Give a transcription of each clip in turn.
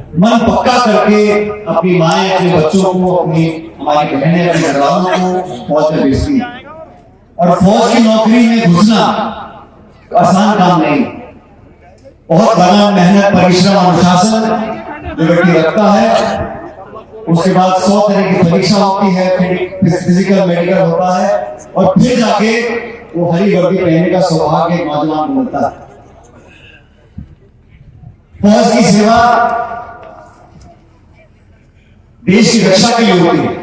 मन पक्का करके अपनी माएं, अपने बच्चों को, अपनी हमारी बहनें, अपने घरवालों को फौज में भेजती हैं। और फौज की नौकरी में घुसना आसान काम नहीं, बहुत बड़ा मेहनत, परिश्रम, अनुशासन जो व्यक्ति रखता है। उसके बाद 100 तरह की परीक्षा होती है, फिर फिजिकल मेडिकल होता है, और फिर जाके वो हरी वर्दी पहनने का सौभाग्य एक नौजवान को मिलता है। फौज की सेवा देश की रक्षा के लिए होती है,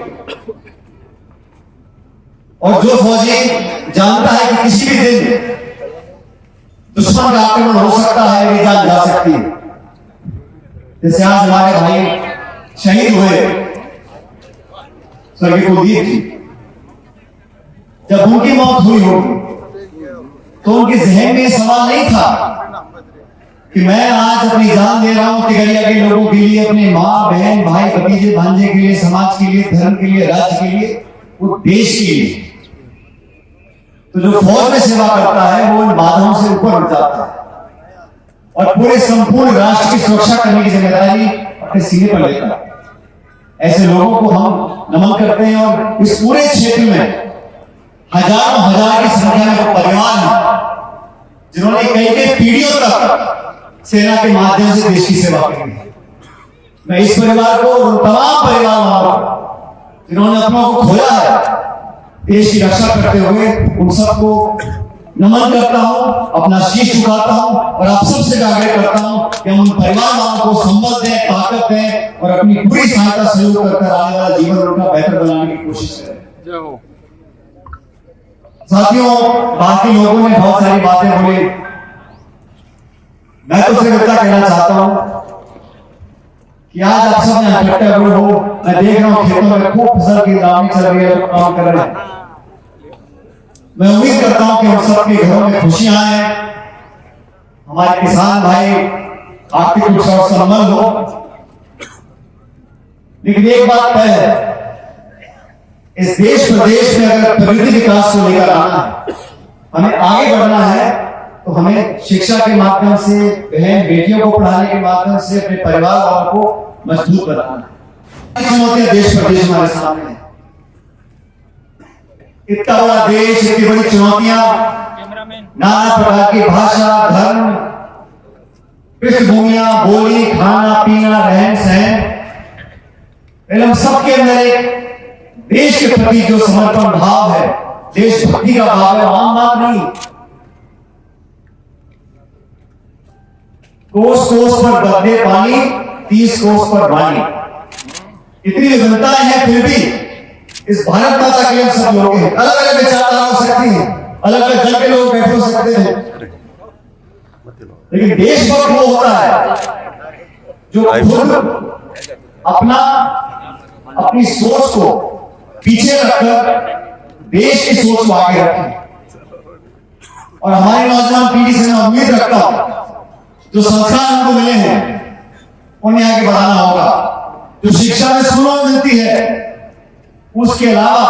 और जो फौजी जानता है कि किसी भी दिन दुश्मन का आक्रमण हो सकता है, मेरी जान जा सकती है, जैसे आज हमारे भाई शहीद हुए स्वर्गीय कुलदीप जी, जब उनकी मौत हुई होगी तो उनके जहन में सवाल नहीं था कि मैं आज अपनी जान दे रहा हूं तिगरिया के लोगों के लिए, अपने माँ, बहन, भाई, भतीजे, भांजे के लिए, समाज के लिए, धर्म के लिए, राज्य के लिए, वो देश के लिए। तो जो फौज में सेवा करता है वो इन बाधाओं से ऊपर उठ जाता है और पूरे संपूर्ण राष्ट्र की सुरक्षा करने की जिम्मेदारी अपने सीने पर लेता है। ऐसे लोगों को हम नमन करते हैं, और इस पूरे क्षेत्र में हजारों हजार की संख्या में परिवार हैं जिन्होंने कई पीढ़ियों तक सेना के माध्यम से देश की सेवा की है। मैं इस परिवार को, उन तमाम परिवार वालों जिन्होंने अपनों को खोया है देश की रक्षा करते हुए, उन सबको नमन करता हूं, अपना शीश झुकाता हूं, और आप सबसे आग्रह करता हूं कि हम उन परिवार वालों को संबल दें, ताकत दें, और अपनी पूरी सहायता सहयोग कर आने वाला जीवन उनका बेहतर बनाने की कोशिश करें। साथियों, बाकी लोगों ने बहुत सारी बातें बोली, मैं तो सिर्फ इतना कहना चाहता हूं कि आज आप सब यहाँ इकट्ठे हुए हो, मैं देख रहा हूं खेतों में खूब फसल की दावनी चल रही है, काम कर रहे हैं। मैं उम्मीद करता हूं कि हम सबके घरों में खुशियां आए, हमारे किसान भाई आर्थिक रूप से संबंध हो। लेकिन एक बात तय है, इस देश प्रदेश में अगर प्रगति विकास को लेकर आना है, हमें आगे बढ़ना है, तो हमें शिक्षा के माध्यम से, बहन बेटियों को पढ़ाने के माध्यम से अपने परिवार वालों को मजबूत बनाना है। चुनौतियां देश प्रदेश हमारे सामने है, इतना बड़ा देश, इतनी बड़ी चुनौतियां, नाना प्रकार की भाषा, धर्म, पृष्ठभूमियां, बोली, खाना पीना, रहन सहन, हम सबके अंदर एक देश के प्रति जो समर्पण भाव है, देशभक्ति का भाव है, आम बात नहीं। कोस कोस पर बदले पानी, 30 कोस पर वाणी, इतनी विभिन्नताएं हैं, फिर भी इस भारत माता के हम सब लोग हैं। अलग अलग विचारधारा हो सकती है, अलग अलग जन के लोग बैठे हो सकते हैं, लेकिन देशभक्त वो होता है जो खुद अपनी सोच को पीछे रखकर देश की सोच को आगे रखें। और हमारी नौजवान पीढ़ी से मैं उम्मीद रखता हूं, जो संस्कार हमको मिले हैं उन्हें आगे बढ़ाना होगा। जो शिक्षा में स्कूलों में मिलती है, उसके अलावा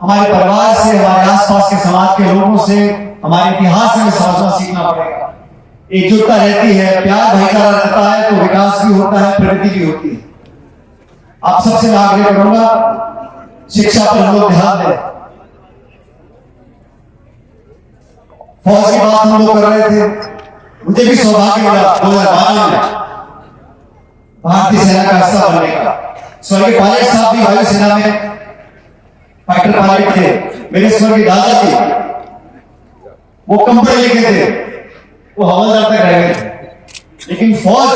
हमारे परिवार से, हमारे आसपास के समाज के लोगों से, हमारे इतिहास से समझना सीखना पड़ेगा। एकजुटता रहती है, प्यार भाईचारा रहता है, तो विकास भी होता है, प्रगति भी होती है। आप सबसे मैं आग्रह करूंगा, शिक्षा पर हम लोग ध्यान दें। फौज की बात हम लोग कर रहे थे, मुझे भी सौभाग्य मिला 2012 में भारतीय सेना का हिस्सा बनने का। स्वर्गीय पायलट साहब भी वायुसेना में फाइटर पायलट थे। मेरे स्वर्गीय दादाजी वो कंपनी लेके थे, वो हवलदार तक रह गए थे। लेकिन फौज,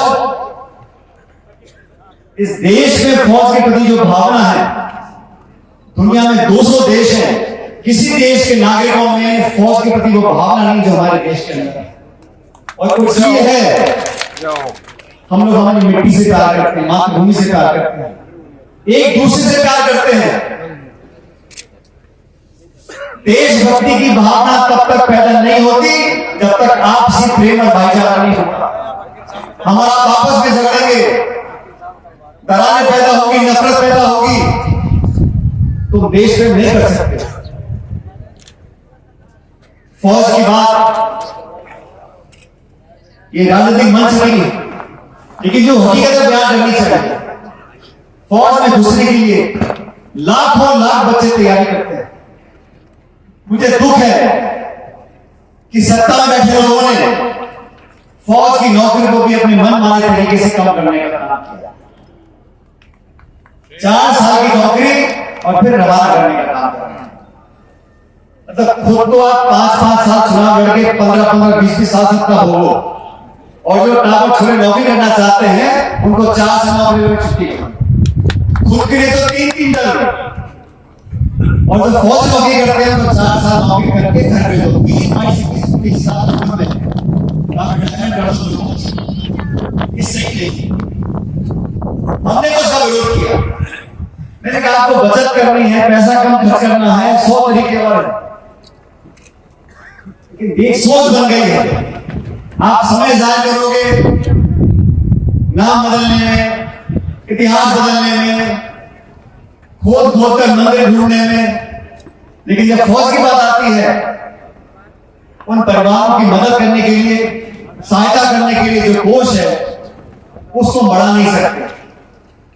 इस देश में फौज के प्रति जो भावना है, दुनिया में 200 देश हैं, किसी देश के नागरिकों में फौज के प्रति वो भावना नहीं जो हमारे देश के अंदर है। और कुछ ये है, हम लोग हमारी मिट्टी से प्यार करते हैं, मातृभूमि से प्यार करते हैं, एक दूसरे से प्यार करते हैं। देशभक्ति की भावना तब तक पैदा नहीं होती जब तक आपसी प्रेम और भाईचारा नहीं होता। हमारा आपस में झगड़ेंगे, दरारें पैदा होगी, नफरत पैदा होगी, तो देश में नहीं कर सकते। फौज की बात ये राजनीतिक मंच नहीं, लेकिन जो हकीकत है बयान करनी चाहिए, फौज में घुसने के लिए लाखों लाख बच्चे तैयारी करते हैं। मुझे दुख है कि सत्ता में बैठे लोगों ने फौज की नौकरी को भी अपने मन माने तरीके से कम करने का काम किया। 4 साल की नौकरी और फिर रवाना करने का काम कर रहे हैं। मतलब खुद तो आप 5-5 साल चुनाव लड़के 15-15, 20-20 साल तक का हो, और जो टावर छोड़े नौकरी करना चाहते हैं उनको 4 साल नौकरी में छुट्टी, खुद के लिए तो 3-3 डर, और जो फौज नौकरी करते हैं तो 4 साल नौकरी करके घर पे दो 20-22 साल सही नहीं। हमने तो उसका विरोध किया। मैंने कहा आपको बचत करनी है, पैसा कम खर्च करना है, 100 तरीके और, लेकिन एक सोच बन गई है। आप समय जाया करोगे नाम बदलने में, इतिहास बदलने में, खोद खोद कर मंदिर ढूंढने में, लेकिन जब फौज की बात आती है, उन परिवारों की मदद करने के लिए, सहायता करने के लिए जो कोष है उसको बढ़ा नहीं सकते।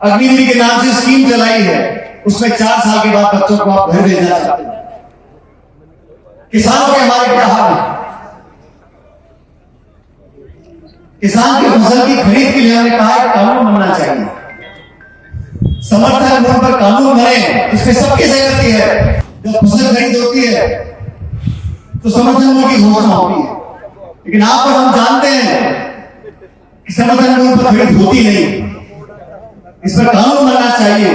अग्निवीर के नाम से स्कीम चलाई है, उसमें 4 साल के बाद बच्चों को आप घर भेजना चाहते हैं। किसानों के हमारे क्या हाल है? किसान की फसल की खरीद के लिए हमने कहा है कानून बनना चाहिए, समर्थन मूल्य पर कानून बने, इसमें सबकी सहमति है। जब फसल खरीद होती है तो समर्थन मूल्य की घोषणा होती है, लेकिन आप और हम जानते हैं कि समर्थन मूल्य पर खरीद होती नहीं। इस पर कानून बनना चाहिए।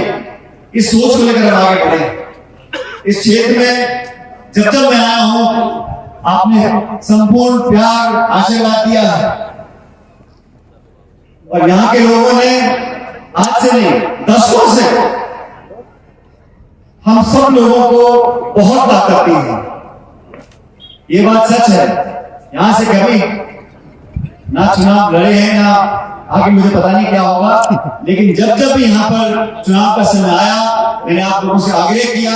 इस सोच को लेकर हम आगे बढ़े। इस क्षेत्र में जब मैं आया हूं, आपने संपूर्ण प्यार आशीर्वाद दिया है, और यहां के लोगों ने आज से नहीं, दशकों से हम सब लोगों को बहुत ताकत दी है। ये बात सच है। यहां से कभी ना चुनाव लड़े हैं, ना आगे मुझे पता नहीं क्या होगा, लेकिन जब जब भी यहाँ पर चुनाव का समय आया, मैंने आप लोगों से आग्रह किया।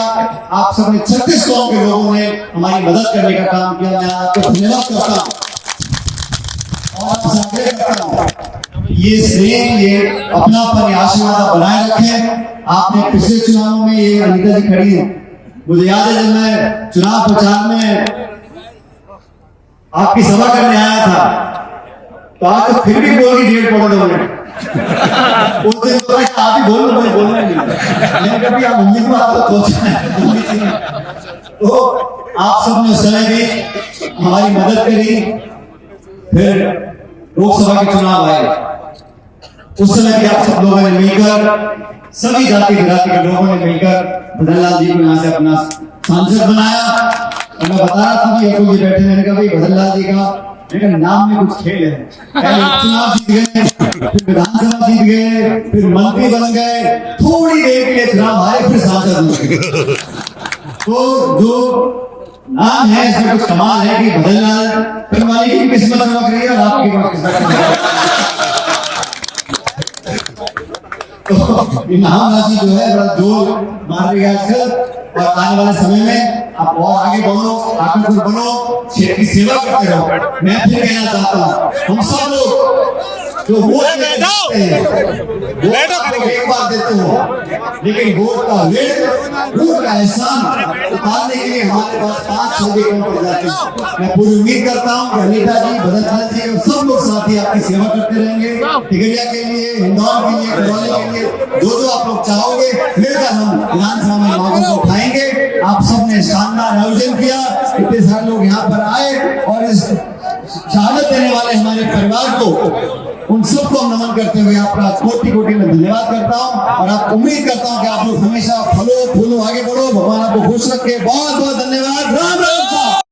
आप सबने 36 कौम के लोगों ने हमारी मदद करने का काम किया। मैं आपको धन्यवाद करता हूँ और आपसे आग्रह करता हूँ ये स्नेह, ये अपनापन, ये आशीर्वाद बनाए रखें। आपने पिछले चुनावों में, ये अनिता जी खड़ी है, मुझे याद है जब मैं चुनाव प्रचार में आपकी सभा करने आया था, तो आज तो फिर भी बोली 1.5 मिनट। उस दिन तो आप ही बोल, मुझे बोलना नहीं, मैंने कभी आप हिंदी में आपको सोचा। तो आप सबने उस समय भी हमारी मदद करी। फिर लोकसभा के चुनाव आए, उस समय भी आप सब लोगों ने मिलकर, सभी जाति विजाति के लोगों ने मिलकर भदन लाल जी को यहाँ से अपना सांसद बनाया। और मैं बता रहा था कि जी बैठे, मैंने कहा भाई भदन लाल जी का मेरे नाम में कुछ खेल है। पहले चुनाव जीत गए, फिर विधानसभा जीत गए, फिर मंत्री बन गए, थोड़ी देर के लिए चुनाव हारे, फिर सांसद बन गए। तो जो नाम है इसमें कुछ कमाल है कि भदन लाल फिल्मानी की किस्मत चमक रही है और आपकी किस्मत। तो नाम राशि जो है बड़ा जोर मार रही है आजकल, और आने वाले समय में आप और आगे बढ़ो, आकर्षक बनो, क्षेत्र की सेवा करते रहो। मैं फिर कहना चाहता हूँ, हम सब लोग जो वोट देते हैं, वोट एक बार देते हो, लेकिन वोट का ऋण, वोट का एहसान उतारने के लिए हमारे पास 5-6 दिन कम पड़ जाते हैं। मैं पूरी उम्मीद करता हूँ कि अनिता जी, भदन लाल जी और सब लोग साथी आपकी सेवा करते रहेंगे। टिकरिया के लिए, इंदौर के लिए, करौली के लिए, जो आप लोग चाहोगे, मिलकर हम विधानसभा में मांगों को उठाएंगे। आप सबने शानदार आयोजन किया, इतने सारे लोग यहाँ पर आए, और इस शहादत देने वाले हमारे परिवार को, उन सबको नमन करते हुए आपका कोटि-कोटि में धन्यवाद करता हूँ। और आप उम्मीद करता हूँ कि आप लोग हमेशा फलो फूलो आगे बढ़ो, भगवान आपको खुश रखे। बहुत बहुत धन्यवाद। राम राम।